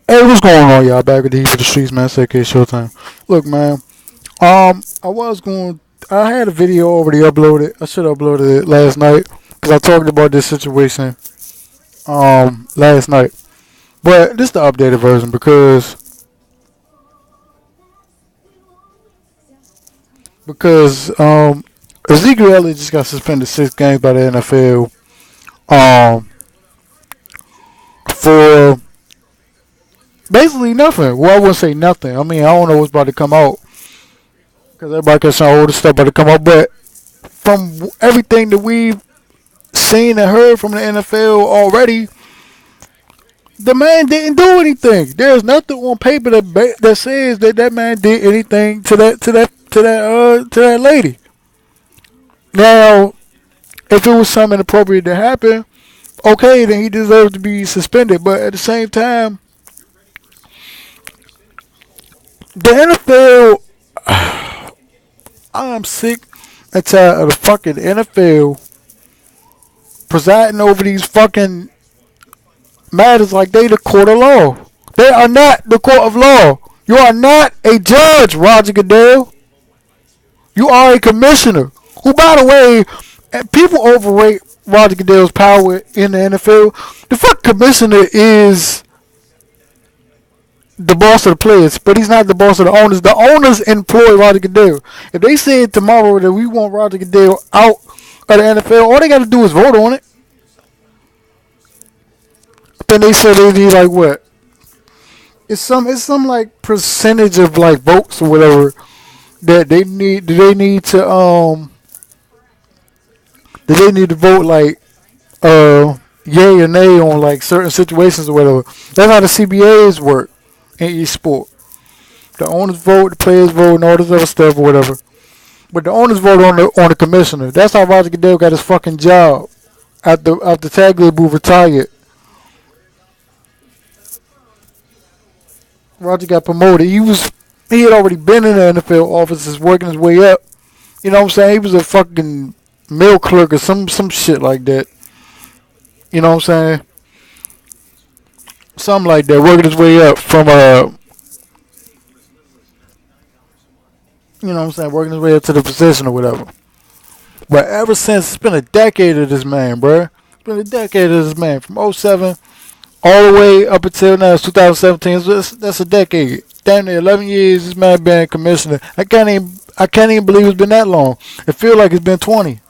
Hey, what's going on, y'all? Back with the Heat of the Streets, man. It's AK Showtime. Look, man. I was going. I had a video already uploaded. I should have uploaded it last night because I talked about this situation last night. But this is the updated version because Ezekiel Elliot just got suspended 6 games by the NFL um for basically nothing. Well, I wouldn't say nothing. I mean, I don't know what's about to come out because everybody can say all this stuff about to come out, but from everything that we've seen and heard from the NFL already, the man didn't do anything. There's nothing on paper that says that that man did anything to that lady. Now, if it was something inappropriate to happen, okay, then he deserves to be suspended. But at the same time, the NFL, I'm sick and tired of the fucking NFL presiding over these fucking matters like they the court of law. They are not the court of law. You are not a judge, Roger Goodell. You are a commissioner. Who, by the way, people overrate Roger Goodell's power in the NFL. The fuck commissioner is the boss of the players, but he's not the boss of the owners. The owners employ Roger Goodell. If they said tomorrow that we want Roger Goodell out of the NFL, all they got to do is vote on it. Then they said they need like what? It's some like percentage of like votes or whatever that they need. Do they need to Do they need to vote like yay or nay on like certain situations or whatever? That's how the CBAs work in each sport. The owners vote, the players vote, and all this other stuff or whatever. But the owners vote on the commissioner. That's how Roger Goodell got his fucking job after Tagliabue retired. Roger got promoted. He had already been in the NFL offices working his way up. You know what I'm saying? He was a fucking mail clerk or some shit like that. You know what I'm saying? Something like that, working his way up from you know what I'm saying, working his way up to the position or whatever. But ever since, it's been a decade of this man, bruh. It's been a decade of this man from '07 all the way up until now. It's 2017. That's a decade. Damn near 11 years. This man been commissioner. I can't even believe it's been that long. It feels like it's been 20.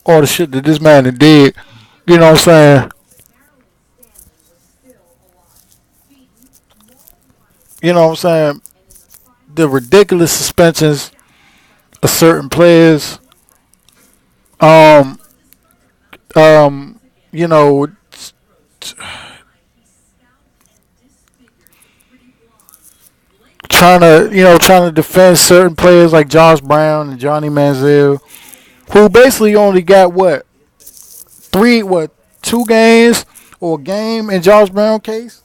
All the shit that this man did. You know what I'm saying? You know what I'm saying? The ridiculous suspensions of certain players. Um, you know, trying to defend certain players like Josh Brown and Johnny Manziel, who basically only got three, 2 games or a game in Josh Brown case.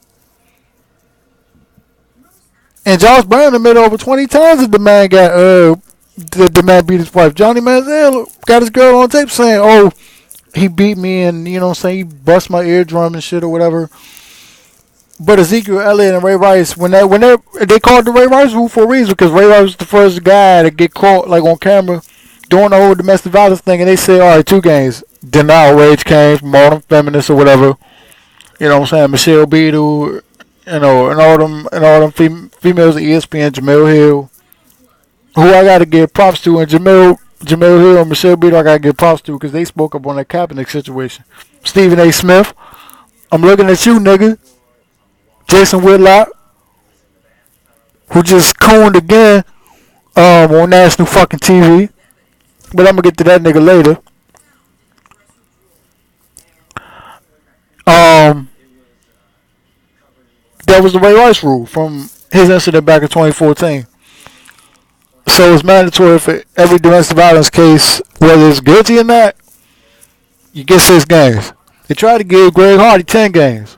And Josh Brown admitted over 20 times that the man beat his wife. Johnny Manziel got his girl on tape saying, "Oh, he beat me and you know what I'm saying, he bust my eardrum and shit or whatever." But Ezekiel Elliott and Ray Rice, they called the Ray Rice rule for a reason because Ray Rice was the first guy to get caught like on camera doing the whole domestic violence thing, and they said, "All right, 2 games." Then the outrage came from all them feminists or whatever. You know what I'm saying? Michelle Beadle, and all them females at ESPN, Jamel Hill, who I gotta give props to, and Jamel Hill and Michelle Beadle I gotta give props to because they spoke up on that Kaepernick situation. Stephen A. Smith, I'm looking at you, nigga. Jason Whitlock, who just cooned again on national fucking TV. But I'm gonna get to that nigga later. Um, that was the Ray Rice rule from his incident back in 2014. So it's mandatory for every domestic violence case, whether it's guilty or not, you get 6 games. They tried to give Greg Hardy 10 games,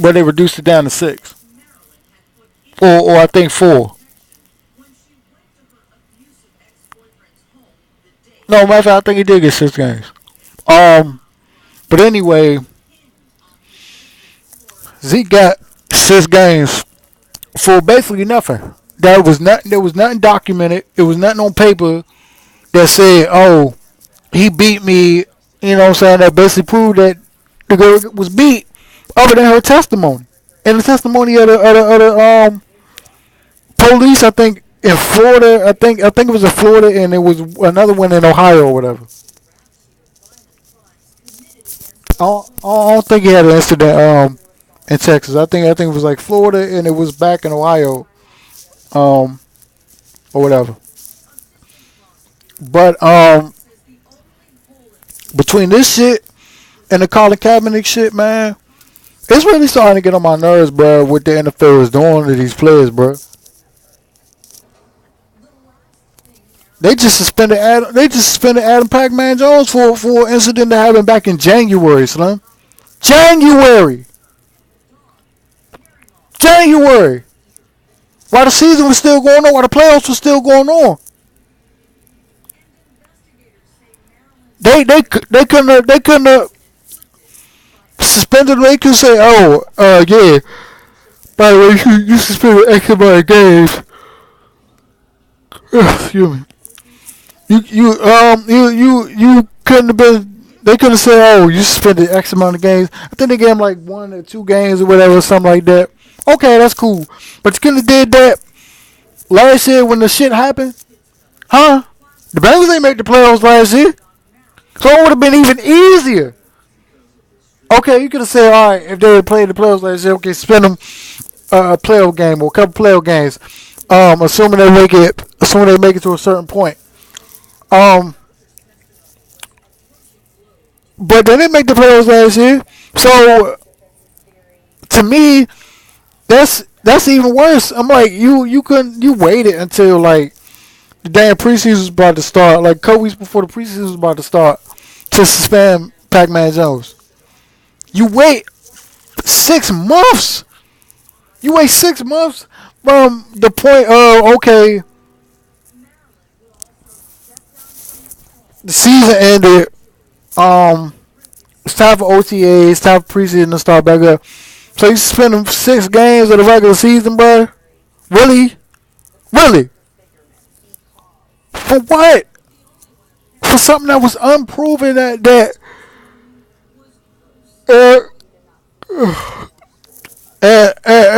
but they reduced it down to 6, or I think 4. No, matter of fact, I think he did get 6 games. Um, but anyway, Zeke got 6 games for basically nothing. That was nothing. There was nothing documented. It was nothing on paper that said, "Oh, he beat me." You know what I'm saying? That basically proved that the girl was beat, other than her testimony and the testimony of the police. I think in Florida. I think it was in Florida, and it was another one in Ohio or whatever. I don't think he had an incident in Texas. I think it was like Florida, and it was back in Ohio um or whatever. But between this shit and the Colin Kaepernick shit, man, it's really starting to get on my nerves, bro. What the NFL is doing to these players, bro. They just suspended Adam Pac-Man Jones for an incident that happened back in January, Slim. January, January. While the season was still going on, while the playoffs were still going on, they couldn't have suspended him. They could say, oh, yeah. By the way, you suspended X amount of games. Excuse me. You couldn't have been. They couldn't have said, "Oh, you suspended X amount of games." I think they gave him like 1 or 2 games or whatever, something like that. Okay, that's cool. But you couldn't have did that last year when the shit happened, huh? The Bengals ain't make the playoffs last year, so it would have been even easier. Okay, you could have said, all right, if they had played the playoffs last year, okay, spend them a playoff game or a couple playoff games, assuming they make it to a certain point. Um, but they didn't make the playoffs last year, so to me, that's even worse. I'm like, you couldn't you waited until like the damn preseason was about to start, like a couple weeks before the preseason was about to start, to suspend Pac-Man Jones. You wait 6 months. You wait 6 months from the point of, okay, the season ended. It's time for OTA. It's time for preseason to start back up. So you spend them 6 games of the regular season, bro? Really? Really? For what? For something that was unproven, uh,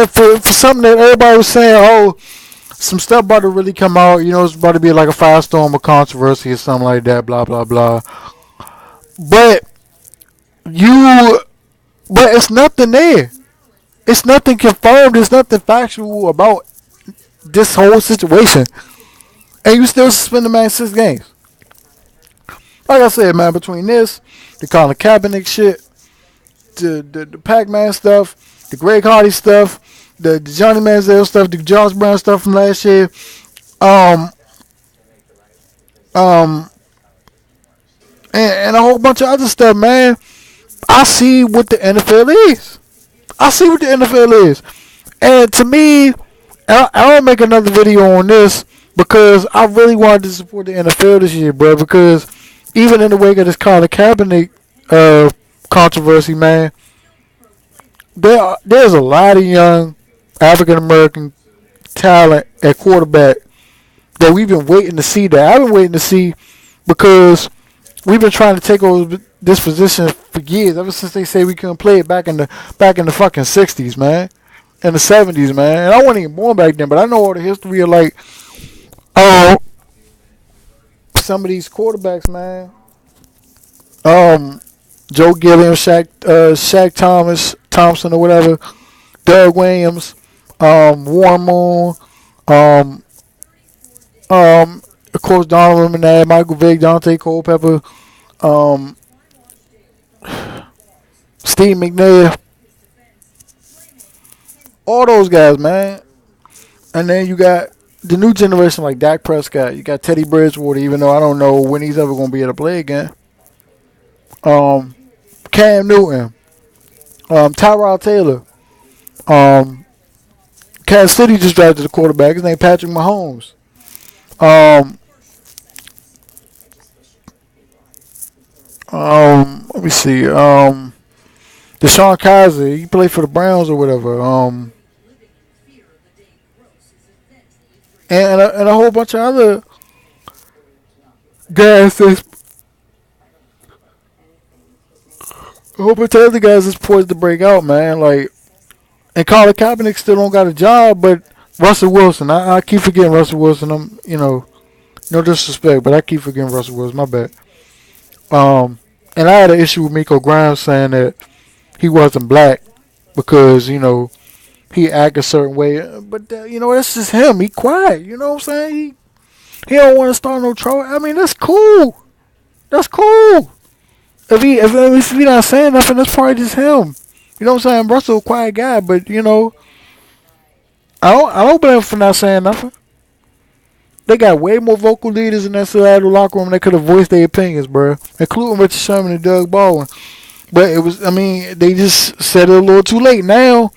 for something that everybody was saying, oh, some stuff about to really come out. It's about to be like a firestorm of controversy or something like that. Blah blah blah. But you, but it's nothing there. It's nothing confirmed. There's nothing factual about this whole situation, and you still suspend the man 6 games. Like I said, man, between this, the Colin Kaepernick shit, the Pac-Man stuff, the Greg Hardy stuff, the Johnny Manziel stuff, the Josh Brown stuff from last year, um, um, and a whole bunch of other stuff, man. I see what the NFL is. I see what the NFL is. And to me, I'll make another video on this because I really wanted to support the NFL this year, bro. Because even in the wake of this Colin Kaepernick controversy, man, there's a lot of young African American talent at quarterback that we've been waiting to see. That I've been waiting to see because we've been trying to take over this position for years. Ever since they say we couldn't play it back in the fucking '60s, man, in the '70s, man. And I wasn't even born back then, but I know all the history of like, oh, some of these quarterbacks, man. Um, Joe Gilliam, Shaq Thompson or whatever, Doug Williams, Warren Moon, um, of course Donovan McNabb, Michael Vick, Dante Culpepper, um, Steve McNair, all those guys, man. And then you got the new generation like Dak Prescott. You got Teddy Bridgewater, even though I don't know when he's ever going to be able to play again. Um, Cam Newton, Tyrod Taylor. Um, Kansas City just drafted a quarterback. His name Patrick Mahomes. Um, let me see. Deshaun Kaiser, he played for the Browns or whatever. And a whole bunch of other guys that's a whole bunch of other guys that's poised to break out, man. Like, and Colin Kaepernick still don't got a job, but Russell Wilson, I keep forgetting Russell Wilson. No disrespect, but I keep forgetting Russell Wilson. My bad. Um, and I had an issue with Miko Grimes saying that he wasn't black because he act a certain way, but that's just him. He quiet. You know what I'm saying? He don't want to start no trouble. I mean, that's cool. That's cool. If he not saying nothing, that's probably just him. You know what I'm saying? Russell a quiet guy, but I don't blame him for not saying nothing. They got way more vocal leaders in that Seattle locker room. They could have voiced their opinions, bro, including Richard Sherman and Doug Baldwin. But they just said it a little too late. Now,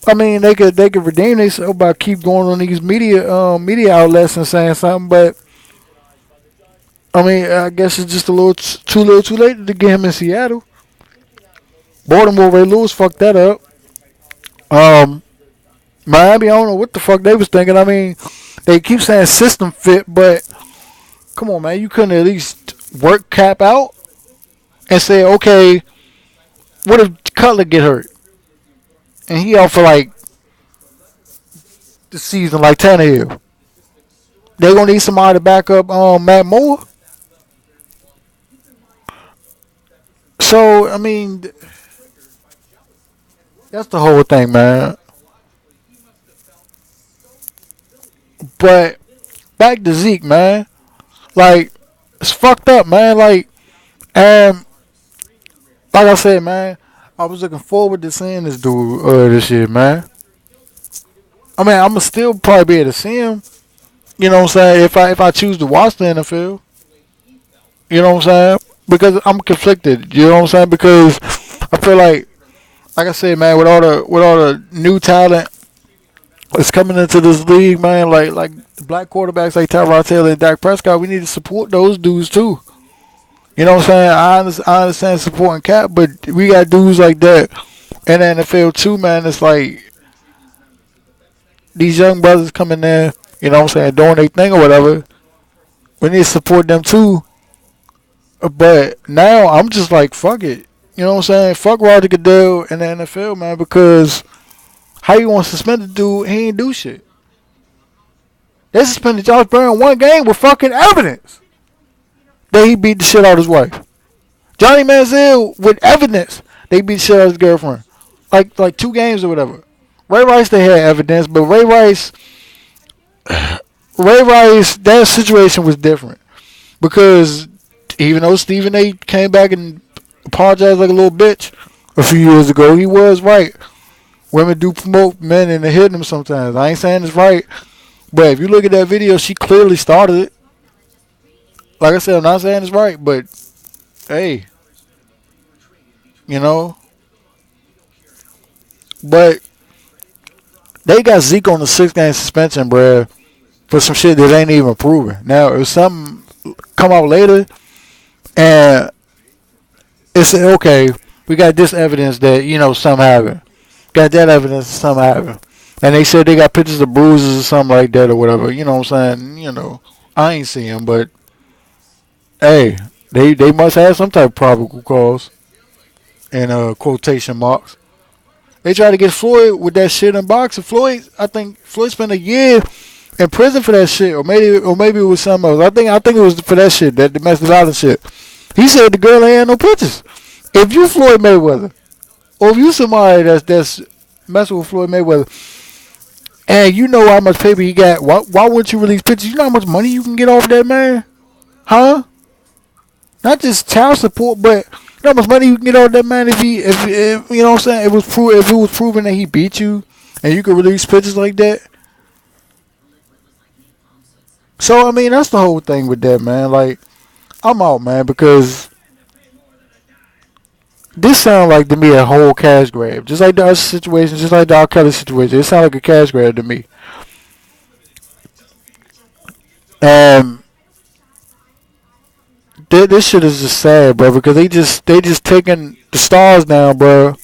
they could redeem themselves by keep going on these media outlets and saying something. But I guess it's just a little too late to get him in Seattle. Baltimore Ray Lewis fucked that up. Um, Miami, I don't know what the fuck they was thinking. They keep saying system fit, but come on, man, you couldn't at least work Cap out and say, okay, what if Cutler get hurt and he out for like the season, like Tannehill? They gonna need somebody to back up Matt Moore. So that's the whole thing, man. But back to Zeke, man. Like, it's fucked up, man. Um, like I said, man, I was looking forward to seeing this dude this year, man. I'ma still probably be able to see him. You know what I'm saying? If I choose to watch the NFL, you know what I'm saying? Because I'm conflicted. You know what I'm saying? Because I feel like I said, man, with all the new talent that's coming into this league, man, like the black quarterbacks like Tyrod Taylor and Dak Prescott, we need to support those dudes too. You know what I'm saying? I understand supporting Cap, but we got dudes like that in the NFL too, man. It's like these young brothers coming there, you know what I'm saying, doing their thing or whatever. We need to support them too. But now I'm just like, fuck it. You know what I'm saying? Fuck Roger Goodell in the NFL, man, because how you want to suspend the dude? He ain't do shit. They suspended Josh Brown one game with fucking evidence that he beat the shit out of his wife. Johnny Manziel with evidence they beat the shit out of his girlfriend. Like 2 games or whatever. Ray Rice, they had evidence, but Ray Rice, that situation was different because even though Stephen A. came back and apologized like a little bitch a few years ago, he was right. Women do promote men and they hit them sometimes. I ain't saying it's right, but if you look at that video, she clearly started it. Like I said, I'm not saying it's right, but hey, you know. But they got Zeke on the 6-game suspension, bruh, for some shit that ain't even proven. Now, if something come out later and it's okay, we got this evidence that something happened. Got that evidence that something happened, and they said they got pictures of bruises or something like that or whatever. You know what I'm saying? I ain't seen them, but hey, they must have some type of probable cause in quotation marks. They tried to get Floyd with that shit in boxing. I think Floyd spent a year in prison for that shit, or maybe it was something else. I think it was for that shit, that domestic violence shit. He said the girl ain't had no pictures. If you Floyd Mayweather, or if you somebody that's messing with Floyd Mayweather, and you know how much paper he got, why wouldn't you release pictures? You know how much money you can get off that man, huh? Not just child support, but you know how much money you can get off that man if you know what I'm saying. If it was proven that he beat you, and you could release pictures like that. So that's the whole thing with that, man. Like, I'm out, man, because this sounds like to me a whole cash grab, just like the other situation, just like the R. Kelly situation. It sounds like a cash grab to me. And this shit is just sad, bro, because they just taking the stars down, bro.